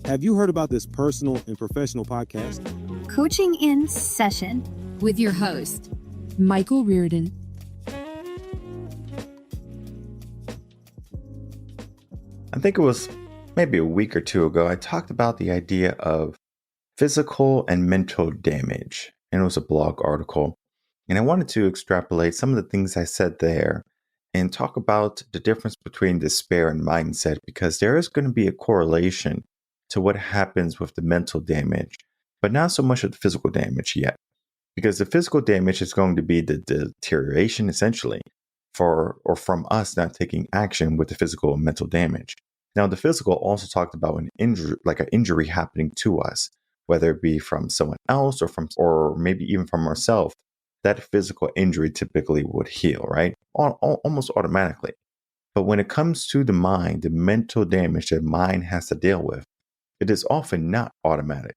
Have you heard about this personal and professional podcast? Coaching in Session with your host, Michael Rearden. I think it was maybe a week or two ago, I talked about the idea of physical and mental damage. And it was a blog article. And I wanted to extrapolate some of the things I said there and talk about the difference between despair and mindset, because there is going to be a correlation to what happens with the mental damage, but not so much of the physical damage yet. Because the physical damage is going to be the deterioration essentially from us not taking action with the physical and mental damage. Now, the physical also talked about an injury happening to us, whether it be from someone else or maybe even from ourselves. That physical injury typically would heal, right? Almost automatically. But when it comes to the mind, the mental damage that mind has to deal with, it is often not automatic.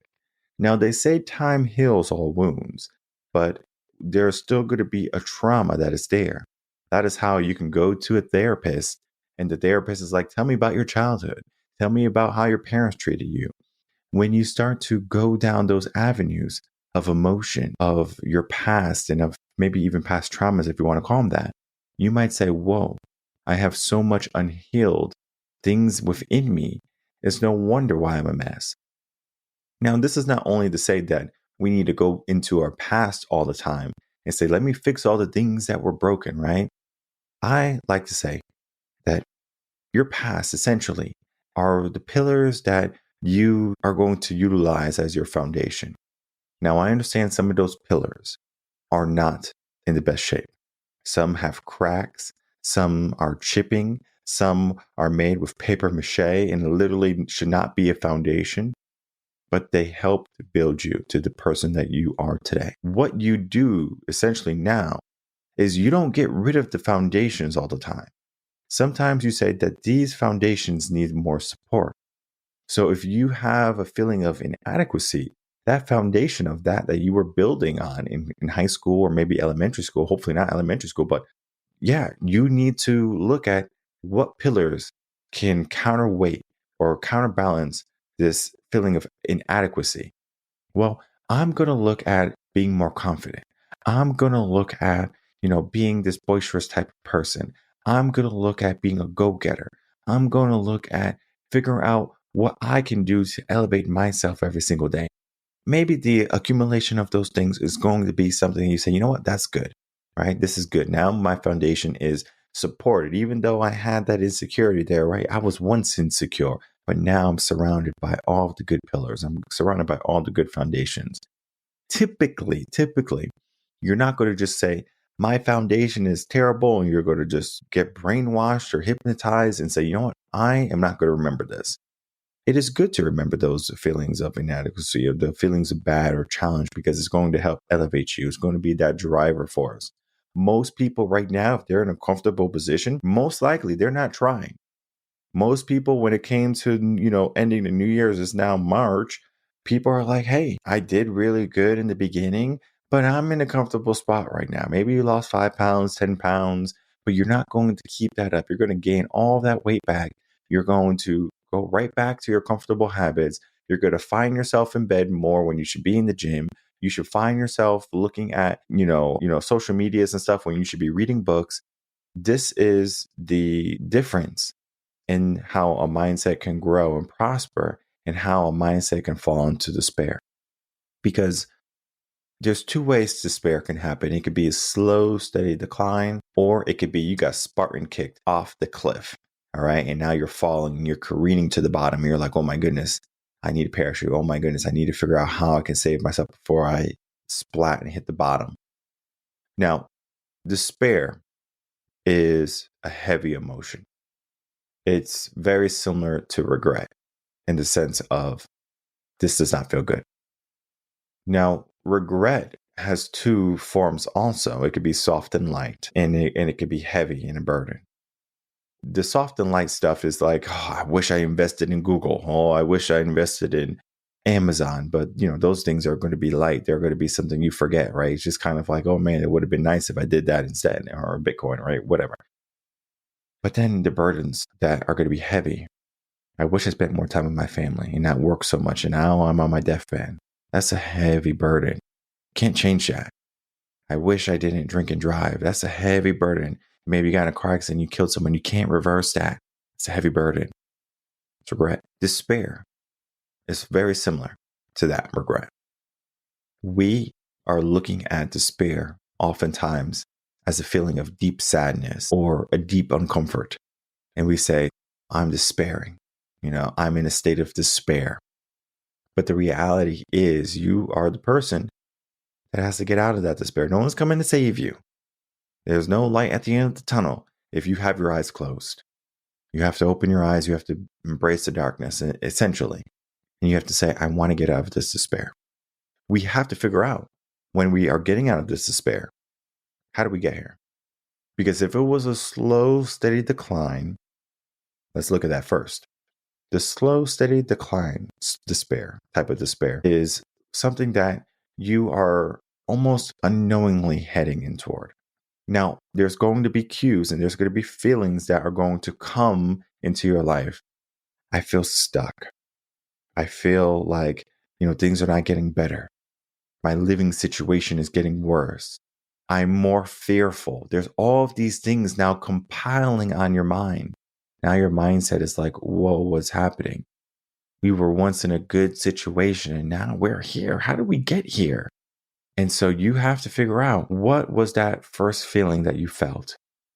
Now, they say time heals all wounds, but there's still going to be a trauma that is there. That is how you can go to a therapist, and the therapist is like, tell me about your childhood. Tell me about how your parents treated you. When you start to go down those avenues of emotion, of your past, and of maybe even past traumas, if you want to call them that, you might say, whoa, I have so much unhealed things within me. It's no wonder why I'm a mess. Now, this is not only to say that we need to go into our past all the time and say, let me fix all the things that were broken, right? I like to say that your past essentially are the pillars that you are going to utilize as your foundation. Now, I understand some of those pillars are not in the best shape. Some have cracks, some are chipping, some are made with paper mache and literally should not be a foundation, but they help to build you to the person that you are today. What you do essentially now is you don't get rid of the foundations all the time. Sometimes you say that these foundations need more support. So if you have a feeling of inadequacy, that foundation of that you were building on in high school or maybe elementary school, hopefully not elementary school, but yeah, you need to look at what pillars can counterweight or counterbalance this feeling of inadequacy. Well, I'm going to look at being more confident. I'm going to look at, being this boisterous type of person. I'm going to look at being a go-getter. I'm going to look at figuring out what I can do to elevate myself every single day. Maybe the accumulation of those things is going to be something you say, you know what, that's good, right? This is good. Now my foundation is supported, even though I had that insecurity there, right? I was once insecure, but now I'm surrounded by all of the good pillars. I'm surrounded by all the good foundations. Typically, you're not going to just say, my foundation is terrible, and you're going to just get brainwashed or hypnotized and say, you know what, I am not going to remember this. It is good to remember those feelings of inadequacy or the feelings of bad or challenge, because it's going to help elevate you. It's going to be that driver for us. Most people right now, if they're in a comfortable position, most likely they're not trying. Most people, when it came to, ending the New Year's, is now March. People are like, hey, I did really good in the beginning, but I'm in a comfortable spot right now. Maybe you lost 5 pounds, 10 pounds, but you're not going to keep that up. You're going to gain all that weight back. You're going to go right back to your comfortable habits. You're going to find yourself in bed more when you should be in the gym. You should find yourself looking at, social medias and stuff when you should be reading books. This is the difference in how a mindset can grow and prosper and how a mindset can fall into despair. Because there's two ways despair can happen. It could be a slow, steady decline, or it could be you got Spartan kicked off the cliff. All right. And now you're falling and you're careening to the bottom. And you're like, oh my goodness, I need a parachute. Oh my goodness, I need to figure out how I can save myself before I splat and hit the bottom. Now, despair is a heavy emotion. It's very similar to regret in the sense of this does not feel good. Now, regret has two forms also. It could be soft and light, and it could be heavy and a burden. The soft and light stuff is like, oh, I wish I invested in Google. Oh, I wish I invested in Amazon. But, those things are going to be light. They're going to be something you forget, right? It's just kind of like, oh, man, it would have been nice if I did that instead, or Bitcoin, right? Whatever. But then the burdens that are going to be heavy I wish I spent more time with my family and not work so much. And now I'm on my deathbed. That's a heavy burden. Can't change that. I wish I didn't drink and drive. That's a heavy burden. Maybe you got in a car accident, you killed someone. You can't reverse that. It's a heavy burden. It's regret. Despair is very similar to that regret. We are looking at despair oftentimes as a feeling of deep sadness or a deep uncomfort. And we say, I'm despairing. I'm in a state of despair. But the reality is you are the person that has to get out of that despair. No one's coming to save you. There's no light at the end of the tunnel if you have your eyes closed. You have to open your eyes. You have to embrace the darkness, essentially. And you have to say, I want to get out of this despair. We have to figure out when we are getting out of this despair, how do we get here? Because if it was a slow, steady decline, let's look at that first. The slow, steady decline type of despair is something that you are almost unknowingly heading in toward. Now, there's going to be cues and there's going to be feelings that are going to come into your life. I feel stuck. I feel like, things are not getting better. My living situation is getting worse. I'm more fearful. There's all of these things now compiling on your mind. Now your mindset is like, whoa, what's happening? We were once in a good situation and now we're here. How did we get here? And so you have to figure out what was that first feeling that you felt,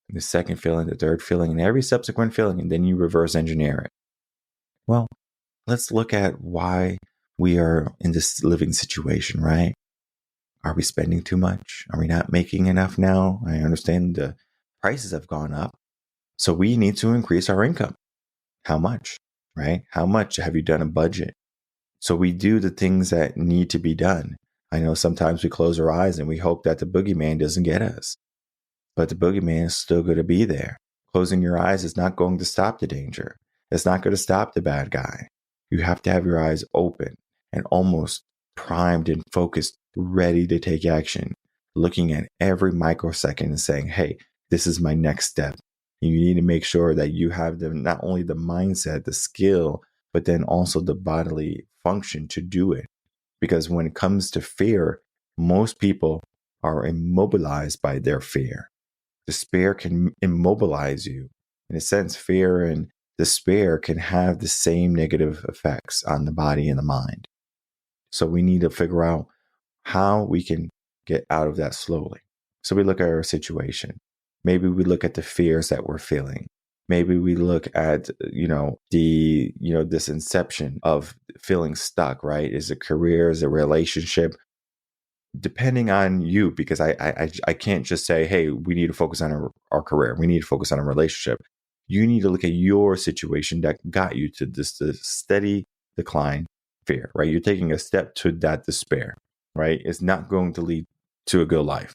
the second feeling, the third feeling, and every subsequent feeling, and then you reverse engineer it. Well, let's look at why we are in this living situation, right? Are we spending too much? Are we not making enough now? I understand the prices have gone up. So we need to increase our income. How much, right? How much? Have you done a budget? So we do the things that need to be done. I know sometimes we close our eyes and we hope that the boogeyman doesn't get us. But the boogeyman is still going to be there. Closing your eyes is not going to stop the danger. It's not going to stop the bad guy. You have to have your eyes open and almost primed and focused, ready to take action, looking at every microsecond and saying, hey, this is my next step. You need to make sure that you have not only the mindset, the skill, but then also the bodily function to do it. Because when it comes to fear, most people are immobilized by their fear. Despair can immobilize you. In a sense, fear and despair can have the same negative effects on the body and the mind. So we need to figure out how we can get out of that slowly. So we look at our situation. Maybe we look at the fears that we're feeling. Maybe we look at, this inception of feeling stuck, right? Is it career? Is it relationship? Depending on you, because I can't just say, hey, we need to focus on our career. We need to focus on a relationship. You need to look at your situation that got you to this steady decline fear, right? You're taking a step to that despair, right? It's not going to lead to a good life.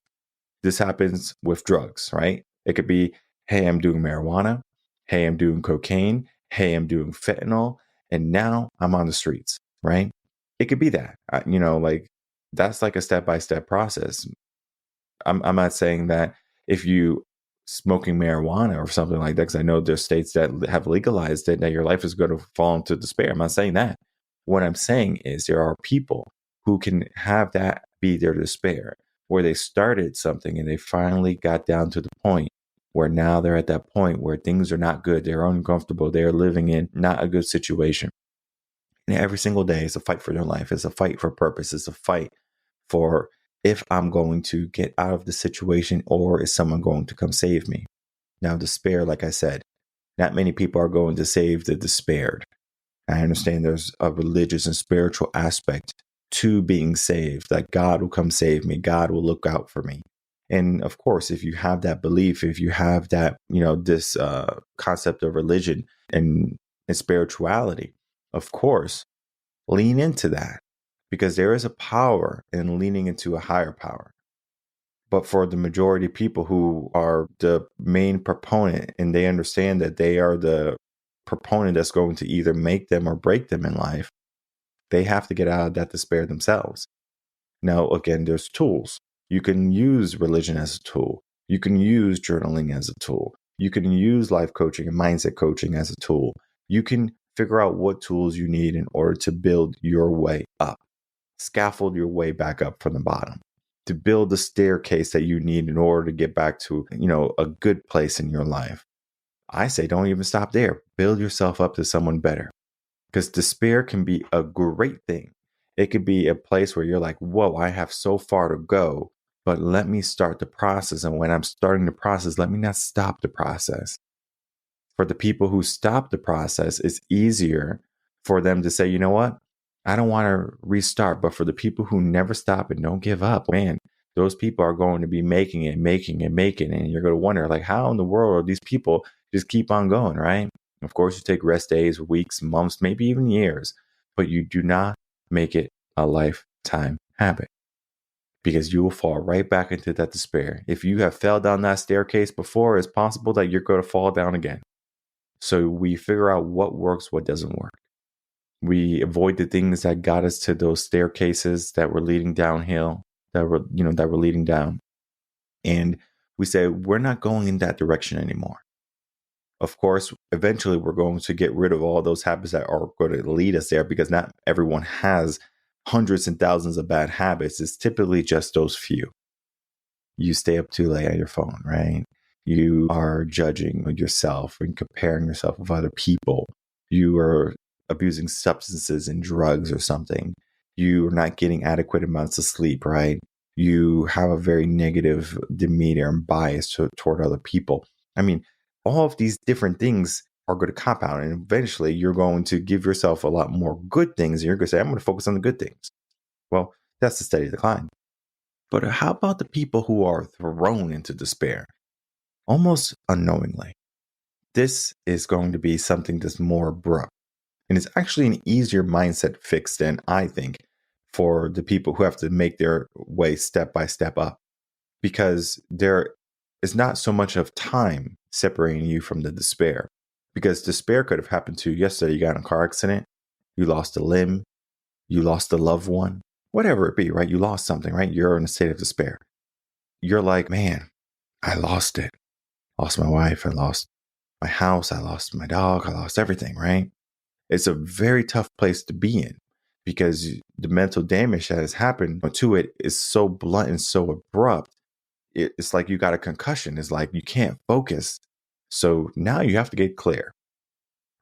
This happens with drugs, right? It could be, hey, I'm doing marijuana. Hey, I'm doing cocaine. Hey, I'm doing fentanyl. And now I'm on the streets, right? It could be that, that's like a step-by-step process. I'm not saying that if you smoking marijuana or something like that, because I know there's states that have legalized it, that your life is going to fall into despair. I'm not saying that. What I'm saying is there are people who can have that be their despair, where they started something and they finally got down to the point where now they're at that point where things are not good. They're uncomfortable. They're living in not a good situation. And every single day is a fight for their life. It's a fight for purpose. It's a fight for if I'm going to get out of the situation or is someone going to come save me. Now, despair, like I said, not many people are going to save the despaired. I understand there's a religious and spiritual aspect to being saved, that God will come save me. God will look out for me. And of course, if you have that belief, if you have that, this concept of religion and spirituality, of course, lean into that, because there is a power in leaning into a higher power. But for the majority of people who are the main proponent and they understand that they are the proponent that's going to either make them or break them in life, they have to get out of that despair themselves. Now, again, there's tools. You can use religion as a tool. You can use journaling as a tool. You can use life coaching and mindset coaching as a tool. You can Figure out what tools you need in order to build your way up, scaffold your way back up from the bottom, to build the staircase that you need in order to get back to, a good place in your life. I say don't even stop there. Build yourself up to someone better, because despair can be a great thing. It could be a place where you're like, whoa, I have so far to go, but let me start the process. And when I'm starting the process, let me not stop the process. For the people who stop the process, it's easier for them to say, you know what? I don't want to restart. But for the people who never stop and don't give up, man, those people are going to be making it. And you're going to wonder, like, how in the world are these people just keep on going, right? Of course, you take rest days, weeks, months, maybe even years, but you do not make it a lifetime habit, because you will fall right back into that despair. If you have fell down that staircase before, it's possible that you're going to fall down again. So we figure out what works, what doesn't work. We avoid the things that got us to those staircases that were leading downhill, that were leading down. And we say, we're not going in that direction anymore. Of course, eventually we're going to get rid of all those habits that are going to lead us there, because not everyone has hundreds and thousands of bad habits. It's typically just those few. You stay up too late on your phone, right? You are judging yourself and comparing yourself with other people. You are abusing substances and drugs or something. You are not getting adequate amounts of sleep, right? You have a very negative demeanor and bias toward other people. I mean, all of these different things are going to compound, and eventually you're going to give yourself a lot more good things. And you're going to say, I'm going to focus on the good things. Well, that's a steady decline. But how about the people who are thrown into despair, almost unknowingly? This is going to be something that's more abrupt. And it's actually an easier mindset fix than, I think, for the people who have to make their way step by step up. Because there is not so much of time separating you from the despair. Because despair could have happened to you yesterday. You got in a car accident, you lost a limb, you lost a loved one, whatever it be, right? You lost something, right? You're in a state of despair. You're like, man, I lost it. Lost my wife. I lost my house. I lost my dog. I lost everything, right? It's a very tough place to be in, because the mental damage that has happened to it is so blunt and so abrupt. It's like you got a concussion. It's like you can't focus. So now you have to get clear.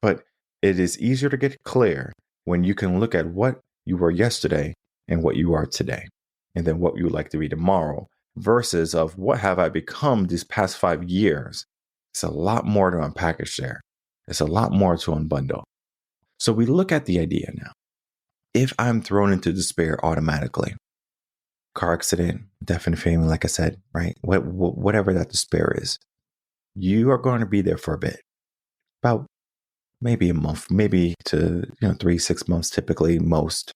But it is easier to get clear when you can look at what you were yesterday and what you are today, and then what you would like to be tomorrow, versus of what have I become these past 5 years. It's a lot more to unpackage there. It's a lot more to unbundle. So we look at the idea now. If I'm thrown into despair automatically, car accident, death in the family, like I said, right? Whatever that despair is, you are going to be there for a bit, about maybe a month, maybe to 3-6 months, typically most.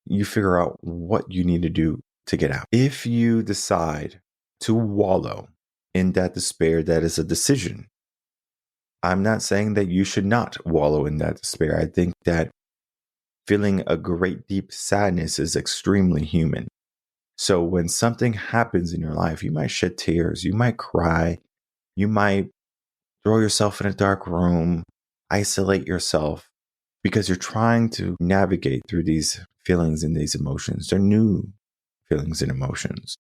You figure out what you need to do to get out. If you decide to wallow in that despair, that is a decision. I'm not saying that you should not wallow in that despair. I think that feeling a great deep sadness is extremely human. So when something happens in your life, you might shed tears, you might cry, you might throw yourself in a dark room, isolate yourself, because you're trying to navigate through these feelings and these emotions. They're new feelings and emotions.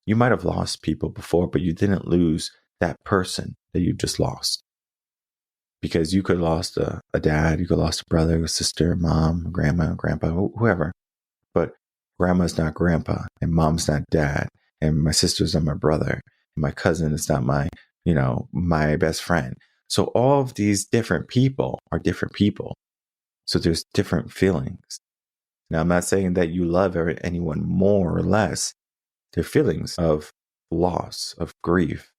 You might have lost people before, but you didn't lose that person that you just lost. Because you could have lost a dad, you could have lost a brother, a sister, mom, grandma, grandpa, whoever. But grandma's not grandpa, and mom's not dad, and my sister's not my brother, and my cousin is not my best friend. So all of these different people are different people. So there's different feelings. Now, I'm not saying that you love anyone more or less. They're feelings of loss, of grief,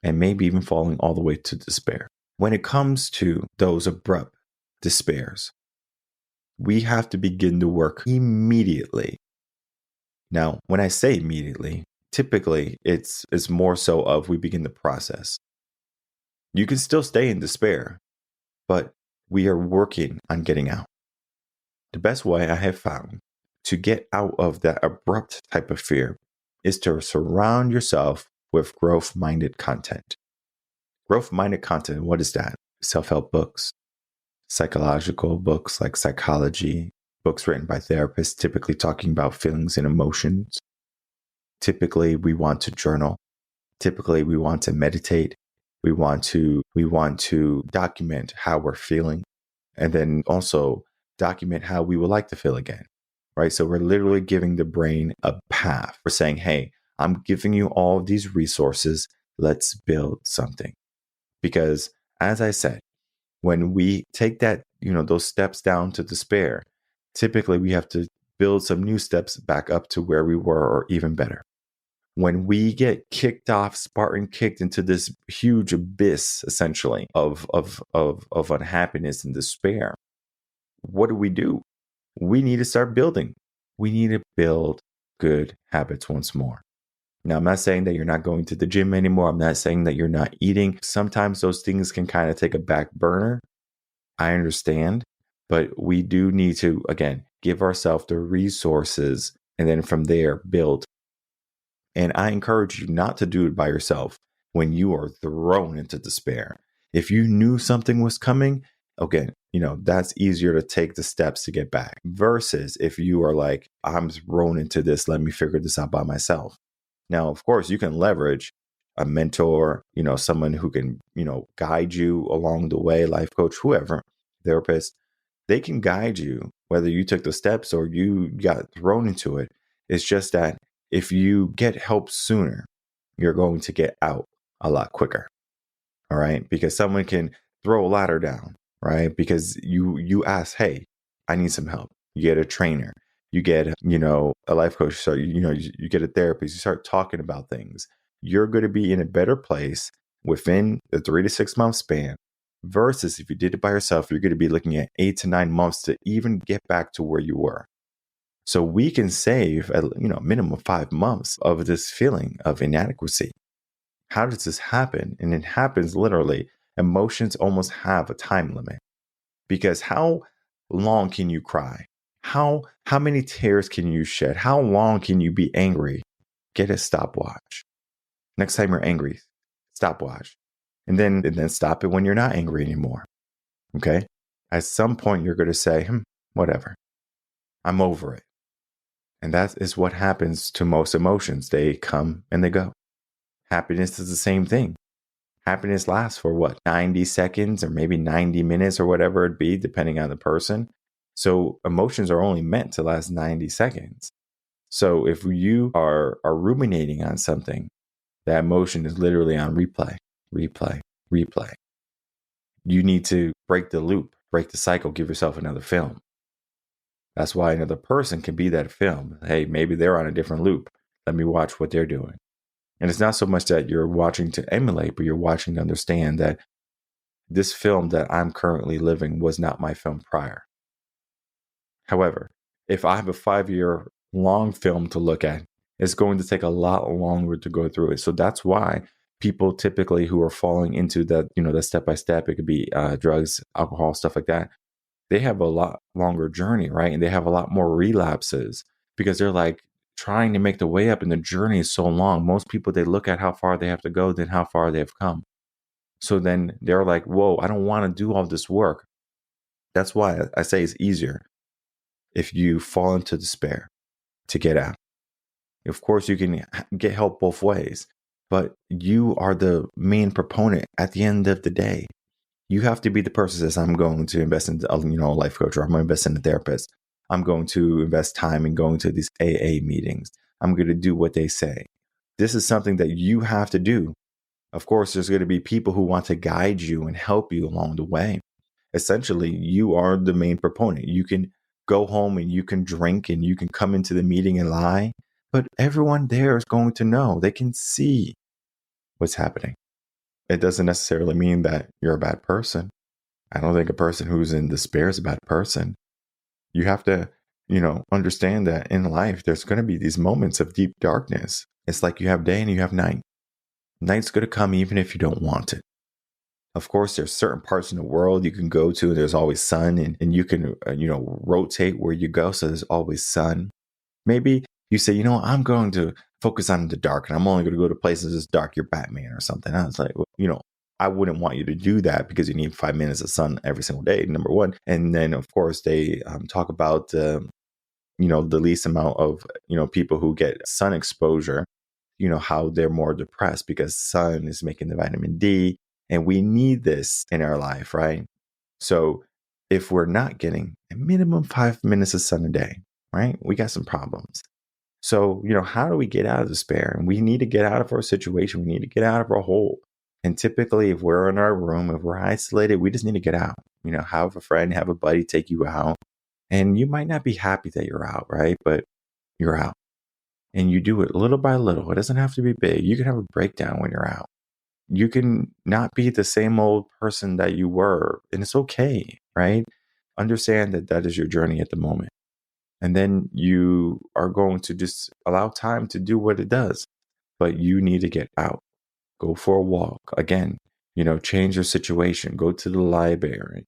and maybe even falling all the way to despair. When it comes to those abrupt despairs, we have to begin to work immediately. Now, when I say immediately, typically it's more so of we begin the process. You can still stay in despair, but we are working on getting out. The best way I have found to get out of that abrupt type of fear is to surround yourself with growth-minded content. Growth-minded content, what is that? Self-help books, psychological books like psychology, books written by therapists, typically talking about feelings and emotions. Typically, we want to journal. Typically, we want to meditate. We want to document how we're feeling, and then also document how we would like to feel again, right? So we're literally giving the brain a path. We're saying, hey, I'm giving you all of these resources. Let's build something. Because as I said, when we take that, those steps down to despair, typically we have to build some new steps back up to where we were or even better. When we get kicked off, Spartan kicked into this huge abyss, essentially, of unhappiness and despair, what do? We need to start building. We need to build good habits once more. Now, I'm not saying that you're not going to the gym anymore. I'm not saying that you're not eating. Sometimes those things can kind of take a back burner. I understand. But we do need to, again, give ourselves the resources and then from there build. And I encourage you not to do it by yourself when you are thrown into despair. If you knew something was coming, again, that's easier to take the steps to get back versus if you are like, I'm thrown into this, let me figure this out by myself. Now, of course, you can leverage a mentor, someone who can, guide you along the way, life coach, whoever, therapist. They can guide you whether you took the steps or you got thrown into it. It's just that if you get help sooner, you're going to get out a lot quicker. All right. Because someone can throw a ladder down, right? Because you ask, hey, I need some help. You get a trainer, you get, a life coach. So, you get a therapist, you start talking about things. You're going to be in a better place within the 3 to 6 month span versus if you did it by yourself, you're going to be looking at 8 to 9 months to even get back to where you were. So we can save a minimum of 5 months of this feeling of inadequacy. How does this happen? And it happens literally. Emotions almost have a time limit because how long can you cry? How many tears can you shed? How long can you be angry? Get a stopwatch. Next time you're angry, stopwatch. And then stop it when you're not angry anymore. Okay? At some point you're going to say, whatever. I'm over it. And that is what happens to most emotions. They come and they go. Happiness is the same thing. Happiness lasts for 90 seconds or maybe 90 minutes or whatever it be, depending on the person. So emotions are only meant to last 90 seconds. So if you are ruminating on something, that emotion is literally on replay. You need to break the loop, break the cycle, give yourself another film. That's why another person can be that film. Hey, maybe they're on a different loop. Let me watch what they're doing. And it's not so much that you're watching to emulate, but you're watching to understand that this film that I'm currently living was not my film prior. However, if I have a 5-year long film to look at, it's going to take a lot longer to go through it. So that's why people typically who are falling into that, that step-by-step, it could be drugs, alcohol, stuff like that. They have a lot longer journey, right? And they have a lot more relapses because they're like trying to make the way up and the journey is so long. Most people, they look at how far they have to go than how far they have come. So then they're like, whoa, I don't want to do all this work. That's why I say it's easier if you fall into despair to get out. Of course, you can get help both ways, but you are the main proponent at the end of the day. You have to be the person that says, I'm going to invest in a life coach, or I'm going to invest in a therapist. I'm going to invest time in going to these AA meetings. I'm going to do what they say. This is something that you have to do. Of course, there's going to be people who want to guide you and help you along the way. Essentially, you are the main proponent. You can go home and you can drink and you can come into the meeting and lie, but everyone there is going to know. They can see what's happening. It doesn't necessarily mean that you're a bad person. I don't think a person who's in despair is a bad person. You have to, understand that in life, there's going to be these moments of deep darkness. It's like you have day and you have night. Night's going to come even if you don't want it. Of course, there's certain parts in the world you can go to, and there's always sun, and you can, rotate where you go. So there's always sun. Maybe you say, I'm going to focus on the dark, and I'm only going to go to places that's dark. You're Batman or something. I was like, I wouldn't want you to do that because you need 5 minutes of sun every single day, number one. And then, of course, they talk about, the least amount of, people who get sun exposure, how they're more depressed because sun is making the vitamin D. And we need this in our life, right? So if we're not getting a minimum 5 minutes of sun a day, right, we got some problems. So, how do we get out of despair? And we need to get out of our situation. We need to get out of our hole. And typically, if we're in our room, if we're isolated, we just need to get out. Have a friend, have a buddy take you out. And you might not be happy that you're out, right? But you're out. And you do it little by little. It doesn't have to be big. You can have a breakdown when you're out. You can not be the same old person that you were. And it's okay, right? Understand that that is your journey at the moment. And then you are going to just allow time to do what it does. But you need to get out. Go for a walk. Again, change your situation. Go to the library.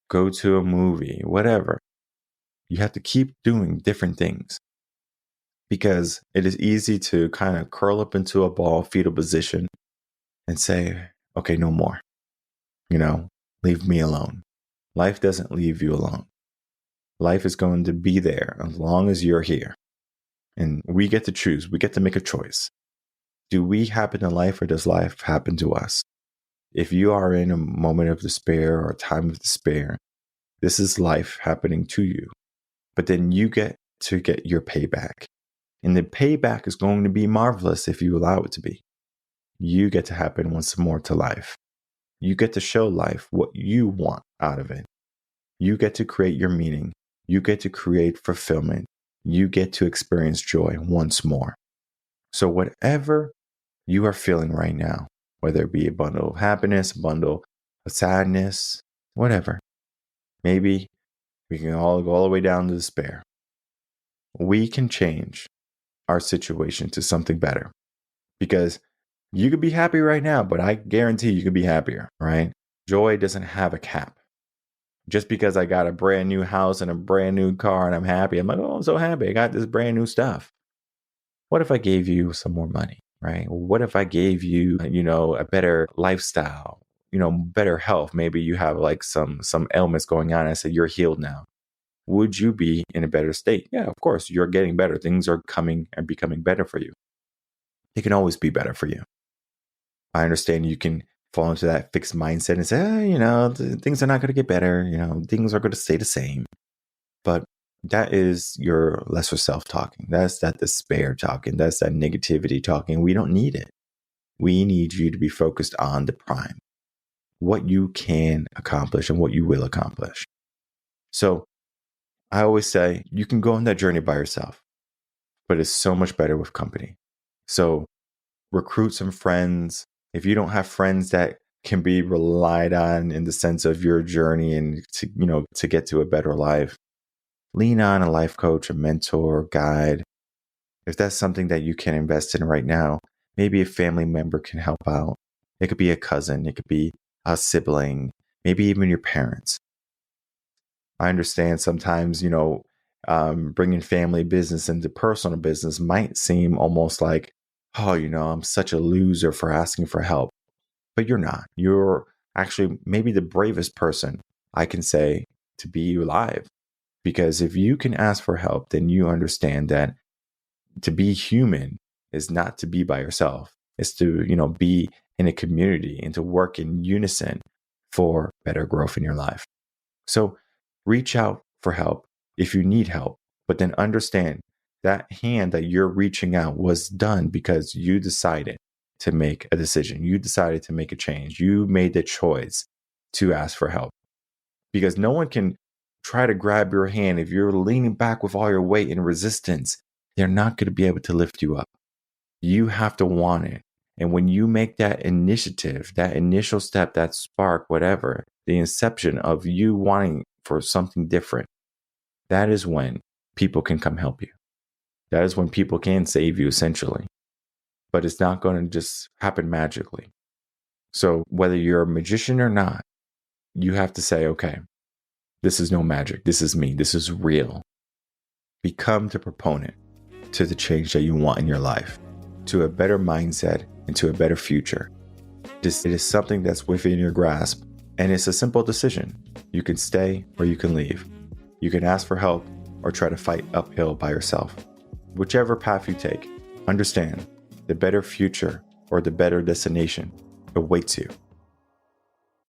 Go to a movie, whatever. You have to keep doing different things because it is easy to kind of curl up into a ball, fetal position and say, okay, no more. Leave me alone. Life doesn't leave you alone. Life is going to be there as long as you're here. And we get to choose. We get to make a choice. Do we happen in life or does life happen to us? If you are in a moment of despair or a time of despair, this is life happening to you. But then you get to get your payback. And the payback is going to be marvelous if you allow it to be. You get to happen once more to life. You get to show life what you want out of it. You get to create your meaning. You get to create fulfillment. You get to experience joy once more. So whatever you are feeling right now, whether it be a bundle of happiness, a bundle of sadness, whatever, maybe we can all go all the way down to despair. We can change our situation to something better because you could be happy right now, but I guarantee you could be happier, right? Joy doesn't have a cap. Just because I got a brand new house and a brand new car and I'm happy, I'm like, oh, I'm so happy. I got this brand new stuff. What if I gave you some more money, right? What if I gave you, a better lifestyle, better health? Maybe you have like some ailments going on. I said, you're healed now. Would you be in a better state? Yeah, of course, you're getting better. Things are coming and becoming better for you. It can always be better for you. I understand you can fall into that fixed mindset and say, things are not going to get better. Things are going to stay the same. But that is your lesser self talking. That's that despair talking. That's that negativity talking. We don't need it. We need you to be focused on the prime, what you can accomplish and what you will accomplish. So I always say you can go on that journey by yourself, but it's so much better with company. So recruit some friends. If you don't have friends that can be relied on in the sense of your journey and to get to a better life, lean on a life coach, a mentor, guide. If that's something that you can invest in right now, maybe a family member can help out. It could be a cousin. It could be a sibling, maybe even your parents. I understand sometimes, bringing family business into personal business might seem almost like, oh, I'm such a loser for asking for help. But you're not. You're actually maybe the bravest person I can say to be alive. Because if you can ask for help, then you understand that to be human is not to be by yourself. It's to, be in a community and to work in unison for better growth in your life. So reach out for help if you need help, but then understand that hand that you're reaching out was done because you decided to make a decision. You decided to make a change. You made the choice to ask for help because no one can try to grab your hand. If you're leaning back with all your weight and resistance, they're not going to be able to lift you up. You have to want it. And when you make that initiative, that initial step, that spark, whatever, the inception of you wanting for something different, that is when people can come help you. That is when people can save you, essentially. But it's not going to just happen magically. So whether you're a magician or not, you have to say, okay, this is no magic. This is me. This is real. Become the proponent to the change that you want in your life, to a better mindset and to a better future. It is something that's within your grasp, and it's a simple decision. You can stay or you can leave. You can ask for help or try to fight uphill by yourself. Whichever path you take, understand the better future or the better destination awaits you.